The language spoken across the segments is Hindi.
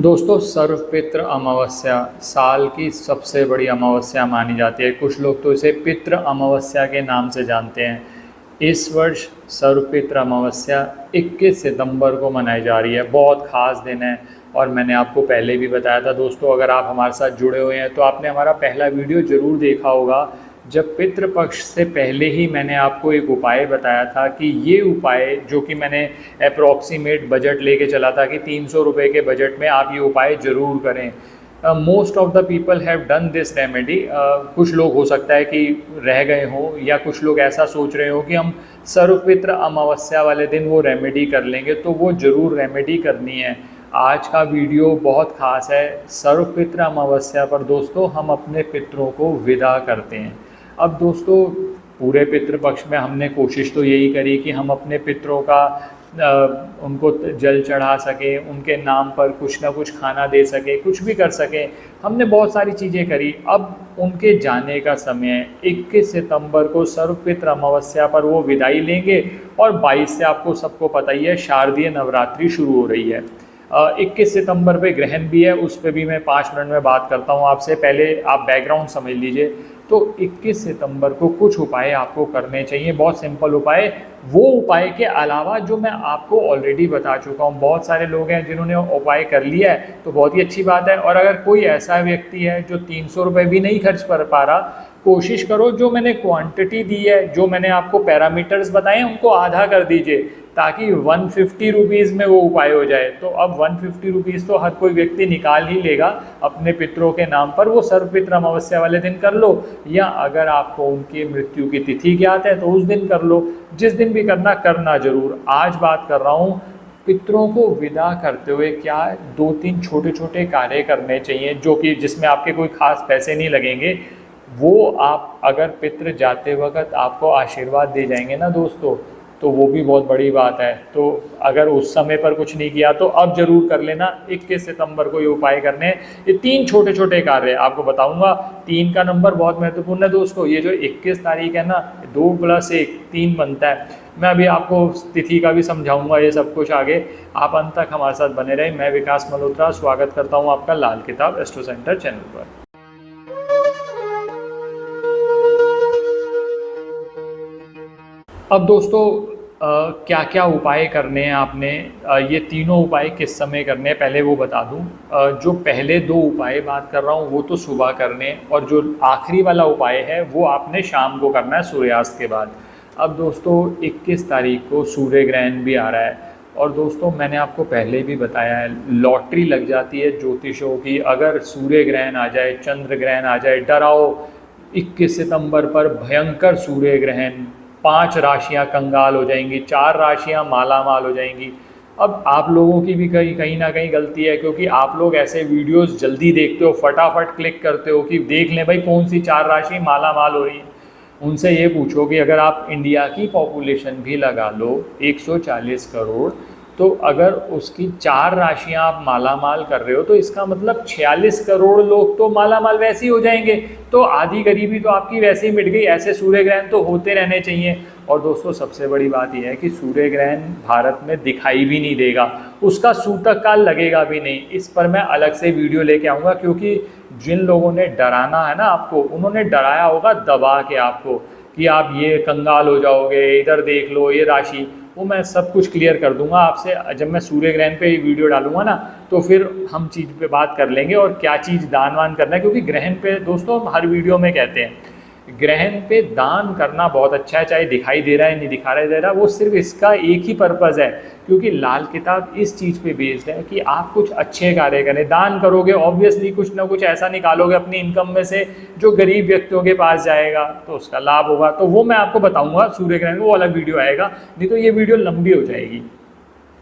दोस्तों, सर्वपितृ अमावस्या साल की सबसे बड़ी अमावस्या मानी जाती है। कुछ लोग तो इसे पितृ अमावस्या के नाम से जानते हैं। इस वर्ष सर्वपितृ अमावस्या 21 सितंबर को मनाई जा रही है। बहुत ख़ास दिन है और मैंने आपको पहले भी बताया था। दोस्तों, अगर आप हमारे साथ जुड़े हुए हैं तो आपने हमारा पहला वीडियो ज़रूर देखा होगा, जब पितृपक्ष से पहले ही मैंने आपको एक उपाय बताया था कि ये उपाय, जो कि मैंने अप्रॉक्सीमेट बजट लेके चला था कि 300 रुपये के बजट में आप ये उपाय ज़रूर करें। Most of the people have done this remedy. कुछ लोग हो सकता है कि रह गए हों, या कुछ लोग ऐसा सोच रहे हो कि हम सर्वपितृ अमावस्या वाले दिन वो रेमेडी कर लेंगे, तो वो ज़रूर रेमेडी करनी है। आज का वीडियो बहुत ख़ास है। सर्वपितृ अमावस्या पर दोस्तों हम अपने पितरों को विदा करते हैं। अब दोस्तों, पूरे पितृपक्ष में हमने कोशिश तो यही करी कि हम अपने पितरों का उनको जल चढ़ा सकें, उनके नाम पर कुछ ना कुछ खाना दे सकें, कुछ भी कर सकें। हमने बहुत सारी चीज़ें करी। अब उनके जाने का समय 21 सितंबर को सर्वपितृ अमावस्या पर वो विदाई लेंगे, और 22 से आपको सबको पता ही है शारदीय नवरात्रि शुरू हो रही है। 21 सितंबर पे ग्रहण भी है, उस पर भी मैं 5 मिनट में बात करता हूँ आपसे। पहले आप बैकग्राउंड समझ लीजिए। तो 21 सितंबर को कुछ उपाय आपको करने चाहिए, बहुत सिंपल उपाय। वो उपाय के अलावा जो मैं आपको ऑलरेडी बता चुका हूँ। बहुत सारे लोग हैं जिन्होंने उपाय कर लिया है, तो बहुत ही अच्छी बात है। और अगर कोई ऐसा व्यक्ति है जो 300 रुपये भी नहीं खर्च कर पा रहा, कोशिश करो जो मैंने क्वांटिटी दी है, जो मैंने आपको पैरामीटर्स बताए हैं, उनको आधा कर दीजिए, ताकि 150 रुपीज़ में वो उपाय हो जाए। तो अब 150 रुपीज़ तो हर कोई व्यक्ति निकाल ही लेगा अपने पितरों के नाम पर। वो सर्वपितृ अमावस्या वाले दिन कर लो, या अगर आपको उनकी मृत्यु की तिथि ज्ञात है तो उस दिन कर लो। जिस दिन भी करना ज़रूर। आज बात कर रहा हूँ पितरों को विदा करते हुए क्या 2-3 छोटे छोटे कार्य करने चाहिए, जो कि जिसमें आपके कोई खास पैसे नहीं लगेंगे। वो आप अगर पितृ जाते वक्त आपको आशीर्वाद दे जाएंगे ना दोस्तों, तो वो भी बहुत बड़ी बात है। तो अगर उस समय पर कुछ नहीं किया तो अब जरूर कर लेना। 21 सितंबर को ये उपाय करने हैं। ये 3 छोटे छोटे कार्य आपको बताऊंगा। 3 का नंबर बहुत महत्वपूर्ण है दोस्तों। ये जो 21 तारीख है ना, 2 + 1 3 बनता है। मैं अभी आपको तिथि का भी समझाऊंगा, ये सब कुछ आगे। आप अंत तक हमारे साथ बने रहें। मैं विकास मल्होत्रा स्वागत करता हूँ आपका लाल किताब एस्ट्रो सेंटर चैनल पर। अब दोस्तों, क्या क्या उपाय करने हैं आपने, ये तीनों उपाय किस समय करने हैं पहले वो बता दूं। जो पहले 2 उपाय बात कर रहा हूँ वो तो सुबह करने, और जो आखिरी वाला उपाय है वो आपने शाम को करना है सूर्यास्त के बाद। अब दोस्तों, 21 तारीख को सूर्य ग्रहण भी आ रहा है। और दोस्तों, मैंने आपको पहले भी बताया है, लॉटरी लग जाती है ज्योतिषों की अगर सूर्य ग्रहण आ जाए, चंद्र ग्रहण आ जाए। डराओ, 21 सितंबर पर भयंकर सूर्य ग्रहण, 5 राशियां कंगाल हो जाएंगी, 4 राशियां माला माल हो जाएंगी। अब आप लोगों की भी कहीं ना कहीं गलती है, क्योंकि आप लोग ऐसे वीडियोस जल्दी देखते हो, फटाफट क्लिक करते हो कि देख लें भाई कौन सी 4 राशि माला माल हो रही है। उनसे ये पूछो कि अगर आप इंडिया की पॉपुलेशन भी लगा लो 140 करोड़, तो अगर उसकी 4 राशियां आप माला माल कर रहे हो, तो इसका मतलब 46 करोड़ लोग तो माला माल वैसे ही हो जाएंगे। तो आधी गरीबी तो आपकी वैसे ही मिट गई। ऐसे सूर्य ग्रहण तो होते रहने चाहिए। और दोस्तों, सबसे बड़ी बात यह है कि सूर्य ग्रहण भारत में दिखाई भी नहीं देगा, उसका सूतक काल लगेगा भी नहीं। इस पर मैं अलग से वीडियो लेके आऊँगा, क्योंकि जिन लोगों ने डराना है ना आपको, उन्होंने डराया होगा दबा के आपको कि आप ये कंगाल हो जाओगे, इधर देख लो ये राशि। वो मैं सब कुछ क्लियर कर दूंगा आपसे जब मैं सूर्य ग्रहण पे वीडियो डालूंगा ना, तो फिर हम चीज़ पे बात कर लेंगे और क्या चीज़ दान वान करना है। क्योंकि ग्रहण पे दोस्तों हम हर वीडियो में कहते हैं, ग्रहण पे दान करना बहुत अच्छा है, चाहे दिखाई दे रहा है नहीं दिखाई दे रहा। वो सिर्फ इसका एक ही पर्पज़ है, क्योंकि लाल किताब इस चीज़ पे बेस्ड है कि आप कुछ अच्छे कार्य करें। दान करोगे, ऑब्वियसली कुछ ना कुछ ऐसा निकालोगे अपनी इनकम में से जो गरीब व्यक्तियों के पास जाएगा, तो उसका लाभ होगा। तो वो मैं आपको बताऊंगा सूर्य ग्रहण, वो अलग वीडियो आएगा, नहीं तो ये वीडियो लंबी हो जाएगी।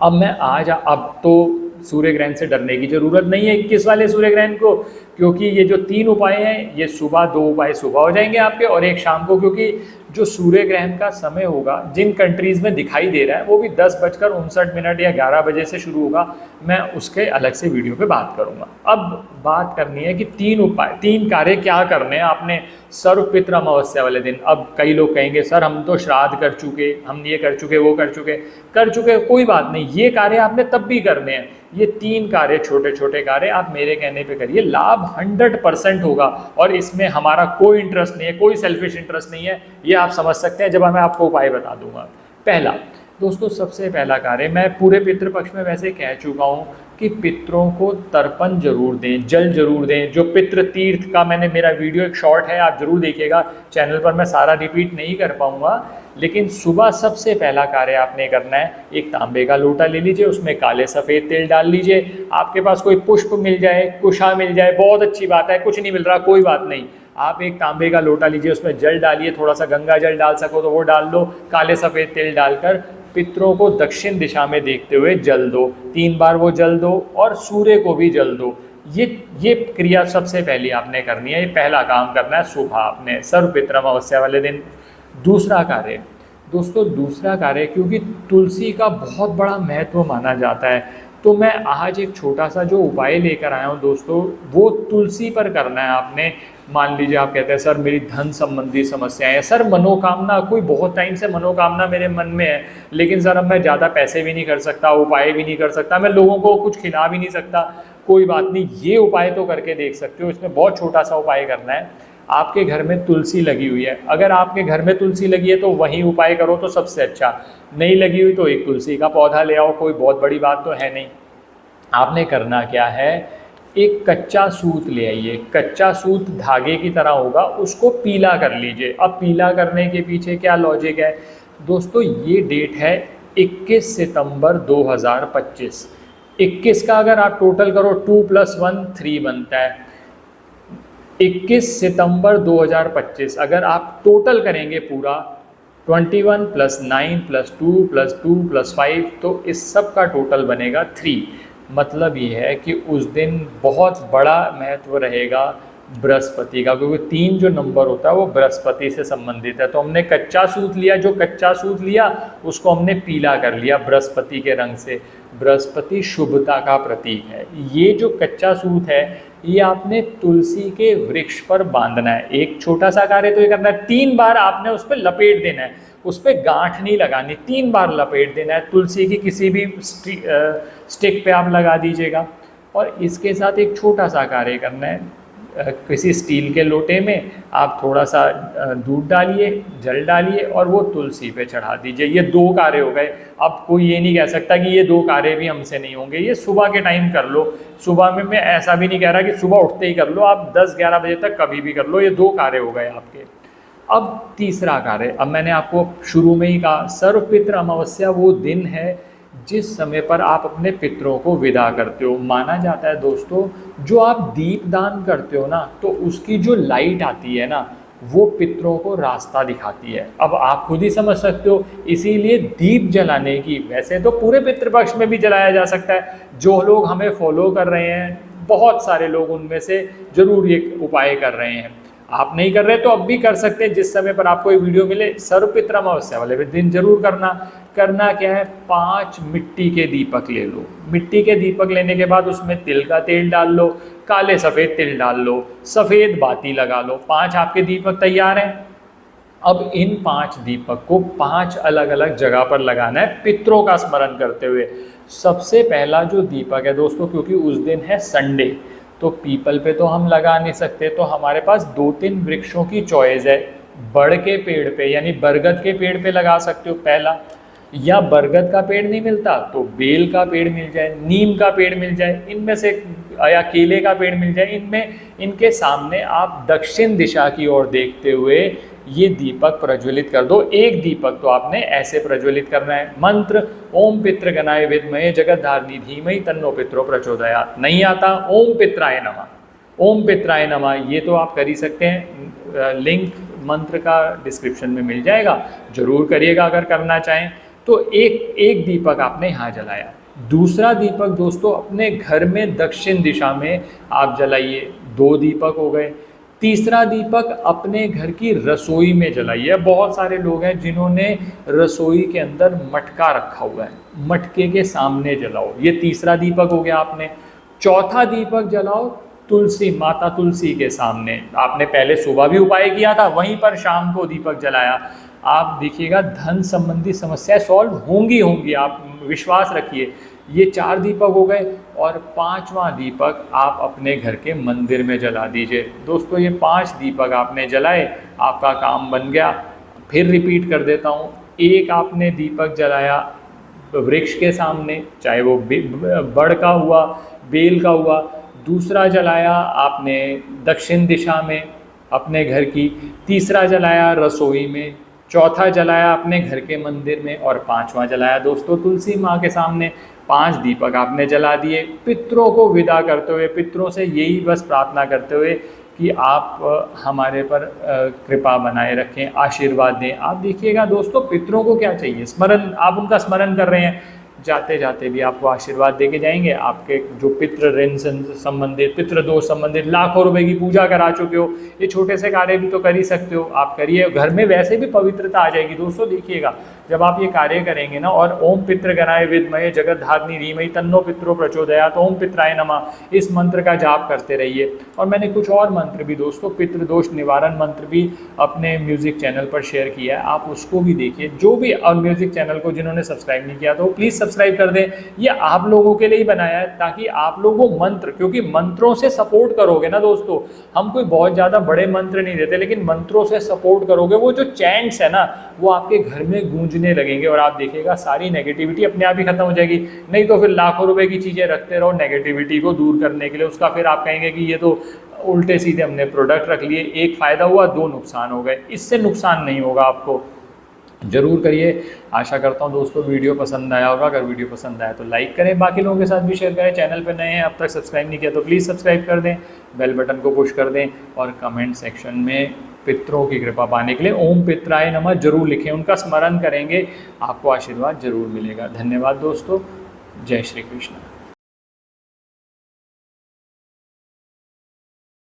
अब तो सूर्य ग्रहण से डरने की जरूरत नहीं है 21 वाले सूर्य ग्रहण को, क्योंकि ये जो 3 उपाय हैं, ये सुबह 2 उपाय सुबह हो जाएंगे आपके, और एक शाम को। क्योंकि जो सूर्य ग्रहण का समय होगा, जिन कंट्रीज़ में दिखाई दे रहा है, वो भी 10:59 या 11 बजे से शुरू होगा। मैं उसके अलग से वीडियो पे बात करूँगा। अब बात करनी है कि 3 कार्य क्या करने हैं आपने सर्वपितृ अमावस्या वाले दिन। अब कई लोग कहेंगे सर हम तो श्राद्ध कर चुके, हम ये कर चुके, वो कर चुके, कोई बात नहीं, ये कार्य आपने तब भी करने हैं। ये 3 कार्य, छोटे छोटे कार्य आप मेरे कहने पे करिए, लाभ 100% होगा। और इसमें हमारा कोई इंटरेस्ट नहीं है, कोई सेल्फिश इंटरेस्ट नहीं है, ये आप समझ सकते हैं जब मैं आपको उपाय बता दूंगा। पहला दोस्तों, सबसे पहला कार्य, मैं पूरे पितृपक्ष में वैसे कह चुका हूँ कि पितरों को तर्पण जरूर दें, जल जरूर दें। जो पितृ तीर्थ का मैंने, मेरा वीडियो एक शॉर्ट है, आप जरूर देखिएगा चैनल पर, मैं सारा रिपीट नहीं कर पाऊँगा। लेकिन सुबह सबसे पहला कार्य आपने करना है, एक तांबे का लोटा ले लीजिए, उसमें काले सफ़ेद तिल डाल लीजिए। आपके पास कोई पुष्प मिल जाए, कुशा मिल जाए, बहुत अच्छी बात है। कुछ नहीं मिल रहा कोई बात नहीं, आप एक तांबे का लोटा लीजिए, उसमें जल डालिए, थोड़ा सा गंगा जल डाल सको तो वो डाल लो, काले सफ़ेद तिल डालकर पितरों को दक्षिण दिशा में देखते हुए जल दो। 3 बार वो जल दो और सूर्य को भी जल दो। ये क्रिया सबसे पहली आपने करनी है, ये पहला काम करना है सुबह आपने सर्वपितृ अमावस्या वाले दिन। दूसरा कार्य दोस्तों, दूसरा कार्य, क्योंकि तुलसी का बहुत बड़ा महत्व माना जाता है, तो मैं आज एक छोटा सा जो उपाय लेकर आया हूँ दोस्तों, वो तुलसी पर करना है आपने। मान लीजिए आप कहते हैं सर मेरी धन संबंधी समस्याएं हैं, सर मनोकामना, कोई बहुत टाइम से मनोकामना मेरे मन में है, लेकिन सर अब मैं ज़्यादा पैसे भी नहीं कर सकता, उपाय भी नहीं कर सकता, मैं लोगों को कुछ खिला भी नहीं सकता। कोई बात नहीं, ये उपाय तो करके देख सकते हो। इसमें बहुत छोटा सा उपाय करना है। आपके घर में तुलसी लगी हुई है, अगर आपके घर में तुलसी लगी है तो वही उपाय करो तो सबसे अच्छा। नहीं लगी हुई तो एक तुलसी का पौधा ले आओ, कोई बहुत बड़ी बात तो है नहीं। आपने करना क्या है, एक कच्चा सूत ले आइए, कच्चा सूत धागे की तरह होगा, उसको पीला कर लीजिए। अब पीला करने के पीछे क्या लॉजिक है दोस्तों, ये डेट है 21 सितंबर 2025। 21 का अगर आप टोटल करो 2 + 1 3 बनता है। 21 सितंबर 2025 अगर आप टोटल करेंगे पूरा 21 + 9 + 2 + 2 + 5, तो इस सब का टोटल बनेगा 3। मतलब ये है कि उस दिन बहुत बड़ा महत्व रहेगा बृहस्पति का, क्योंकि 3 जो नंबर होता है वो बृहस्पति से संबंधित है। तो हमने कच्चा सूत लिया, जो कच्चा सूत लिया उसको हमने पीला कर लिया बृहस्पति के रंग से। बृहस्पति शुभता का प्रतीक है। ये जो कच्चा सूत है ये आपने तुलसी के वृक्ष पर बांधना है। एक छोटा सा कार्य तो ये करना है, 3 बार आपने उस पर लपेट देना है, उस पर गांठ नहीं लगानी, 3 बार लपेट देना है। तुलसी की किसी भी स्टिक पे आप लगा दीजिएगा। और इसके साथ एक छोटा सा कार्य करना है, किसी स्टील के लोटे में आप थोड़ा सा दूध डालिए, जल डालिए और वो तुलसी पे चढ़ा दीजिए। ये 2 कार्य हो गए। अब कोई ये नहीं कह सकता कि ये 2 कार्य भी हमसे नहीं होंगे, ये सुबह के टाइम कर लो। सुबह में मैं ऐसा भी नहीं कह रहा कि सुबह उठते ही कर लो, आप 10-11 बजे तक कभी भी कर लो। ये 2 कार्य हो गए आपके। अब तीसरा कार्य, अब मैंने आपको शुरू में ही कहा, सर्वपितृ अमावस्या वो दिन है जिस समय पर आप अपने पितरों को विदा करते हो। माना जाता है दोस्तों, जो आप दीप दान करते हो ना, तो उसकी जो लाइट आती है ना, वो पितरों को रास्ता दिखाती है। अब आप खुद ही समझ सकते हो, इसीलिए दीप जलाने की, वैसे तो पूरे पितृपक्ष में भी जलाया जा सकता है। जो लोग हमें फॉलो कर रहे हैं, बहुत सारे लोग उनमें से जरूर ये उपाय कर रहे हैं। आप नहीं कर रहे तो अब भी कर सकते हैं, जिस समय पर आपको ये वीडियो मिले। सर्वपितृ अमावस्या वाले दिन जरूर करना क्या है, 5 मिट्टी के दीपक ले लो। मिट्टी के दीपक लेने के बाद उसमें तिल का तेल डाल लो, काले सफ़ेद तिल डाल लो, सफ़ेद बाती लगा लो। 5 आपके दीपक तैयार हैं। अब इन 5 दीपक को 5 अलग अलग जगह पर लगाना है, पितरों का स्मरण करते हुए। सबसे पहला जो दीपक है दोस्तों, क्योंकि उस दिन है संडे, तो पीपल पे तो हम लगा नहीं सकते, तो हमारे पास 2-3 वृक्षों की चॉइस है। बड़ के पेड़ पे यानी बरगद के पेड़ पे लगा सकते हो पहला, या बरगद का पेड़ नहीं मिलता तो बेल का पेड़ मिल जाए, नीम का पेड़ मिल जाए, इनमें से, या केले का पेड़ मिल जाए। इनके सामने आप दक्षिण दिशा की ओर देखते हुए ये दीपक प्रज्वलित कर दो। एक दीपक तो आपने ऐसे प्रज्वलित करना है। मंत्र ओम पितृगणाय विद्महे जगद्धारिणी धीमहि तन्नो पितरो प्रचोदयात्। नहीं आता, ओम पित्राय नमः, ओम पित्राय नमः, ये तो आप कर ही सकते हैं। लिंक मंत्र का डिस्क्रिप्शन में मिल जाएगा, जरूर करिएगा अगर करना चाहें। तो एक दीपक आपने यहाँ जलाया। दूसरा दीपक दोस्तों अपने घर में दक्षिण दिशा में आप जलाइए, 2 दीपक हो गए। तीसरा दीपक अपने घर की रसोई में जलाइए। बहुत सारे लोग हैं जिन्होंने रसोई के अंदर मटका रखा हुआ है, मटके के सामने जलाओ। ये तीसरा दीपक हो गया आपने। चौथा दीपक जलाओ तुलसी, माता तुलसी के सामने। आपने पहले सुबह भी उपाय किया था, वहीं पर शाम को दीपक जलाया। आप देखिएगा धन संबंधी समस्याएं सॉल्व होंगी होंगी, आप विश्वास रखिए। ये 4 दीपक हो गए, और 5वां दीपक आप अपने घर के मंदिर में जला दीजिए। दोस्तों ये 5 दीपक आपने जलाए, आपका काम बन गया। फिर रिपीट कर देता हूँ, एक आपने दीपक जलाया वृक्ष के सामने, चाहे वो बड़ का हुआ, बेल का हुआ। दूसरा जलाया आपने दक्षिण दिशा में अपने घर की। तीसरा जलाया रसोई में। चौथा जलाया अपने घर के मंदिर में। और 5वां जलाया दोस्तों तुलसी माँ के सामने। 5 दीपक आपने जला दिए। पितरों को विदा करते हुए, पितरों से यही बस प्रार्थना करते हुए कि आप हमारे पर कृपा बनाए रखें, आशीर्वाद दें। आप देखिएगा दोस्तों पितरों को क्या चाहिए, स्मरण, आप उनका स्मरण कर रहे हैं, जाते जाते भी आपको आशीर्वाद दे के जाएंगे। आपके जो पितृ ऋण संबंधित, पितृ दोष संबंधित लाखों रुपए की पूजा करा चुके हो, ये छोटे से कार्य भी तो कर ही सकते हो, आप करिए। घर में वैसे भी पवित्रता आ जाएगी दोस्तों। देखिएगा जब आप ये कार्य करेंगे ना, और ओम पितृगणाय विद्महे जगद्धात्रि धीमहि तन्नो पितरो प्रचोदयात्, ओम पितराय नमः, इस मंत्र का जाप करते रहिए। और मैंने कुछ और मंत्र भी दोस्तों, पितृदोष निवारण मंत्र भी अपने म्यूजिक चैनल पर शेयर किया है, आप उसको भी देखिए। जो भी, और म्यूजिक चैनल को जिन्होंने सब्सक्राइब नहीं किया तो प्लीज़ सब्सक्राइब कर दें। ये आप लोगों के लिए ही बनाया है, ताकि आप लोगों को मंत्र, क्योंकि मंत्रों से सपोर्ट करोगे ना दोस्तों, हम कोई बहुत ज़्यादा बड़े मंत्र नहीं देते, लेकिन मंत्रों से सपोर्ट करोगे, वो जो चैंट्स है ना, वो आपके घर में गूंजने लगेंगे, और आप देखिएगा सारी नेगेटिविटी अपने आप ही खत्म हो जाएगी। नहीं तो फिर लाखों रुपए की चीज़ें रखते रहो नेगेटिविटी को दूर करने के लिए, उसका फिर आप कहेंगे कि ये तो उल्टे सीधे हमने प्रोडक्ट रख लिए, एक फ़ायदा हुआ 2 नुकसान हो गए। इससे नुकसान नहीं होगा आपको। जरूर करिए। आशा करता हूँ दोस्तों वीडियो पसंद आया होगा। अगर वीडियो पसंद आया तो लाइक करें, बाकी लोगों के साथ भी शेयर करें। चैनल पर नए हैं, अब तक सब्सक्राइब नहीं किया तो प्लीज़ सब्सक्राइब कर दें, बेल बटन को पुश कर दें, और कमेंट सेक्शन में पितरों की कृपा पाने के लिए ओम पितराय नमः जरूर लिखें। उनका स्मरण करेंगे, आपको आशीर्वाद जरूर मिलेगा। धन्यवाद दोस्तों। जय श्री कृष्ण।